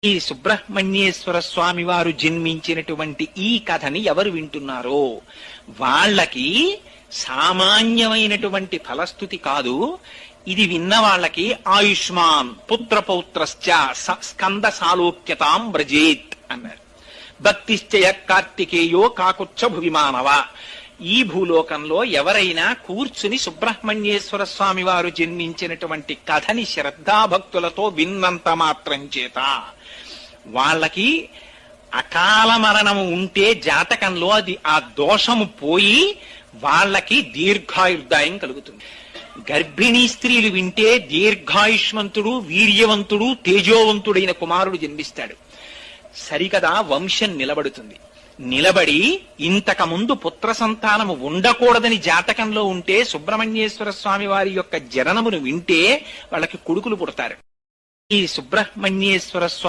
ఈ సుబ్రహ్మణ్యేశ్వర స్వామి వారు జన్మించినటువంటి ఈ కథని ఎవరు వింటున్నారో వాళ్ళకి సామాన్యమైనటువంటి ఫలస్థుతి కాదు. ఇది విన్న వాళ్ళకి ఆయుష్మాన్ పుత్రపౌత్రశ్చ స్కంద సాలోక్యతాం వ్రజేత్ అన్నారు. భక్తిశ్చయ కార్తికేయో కాకుచ్చ భువిమానవ. ఈ భూలోకంలో ఎవరైనా కూర్చుని సుబ్రహ్మణ్యేశ్వర స్వామి వారు జన్మించినటువంటి కథని శ్రద్ధాభక్తులతో విన్నంత మాత్రం చేత వాళ్ళకి అకాల మరణము ఉంటే జాతకంలో అది ఆ దోషము పోయి వాళ్ళకి దీర్ఘాయుర్దాయం కలుగుతుంది. గర్భిణీ స్త్రీలు వింటే దీర్ఘాయుష్మంతుడు, వీర్యవంతుడు, తేజోవంతుడైన కుమారుడు జన్మిస్తాడు. సరికదా వంశం నిలబడుతుంది. నిలబడి ఇంతకు ముందు పుత్ర సంతానము ఉండకూడదని జాతకంలో ఉంటే సుబ్రహ్మణ్యేశ్వర స్వామి వారి యొక్క జననమును వింటే వాళ్ళకి కొడుకులు పుడతారు. ఈ సుబ్రహ్మణ్యేశ్వర స్వామి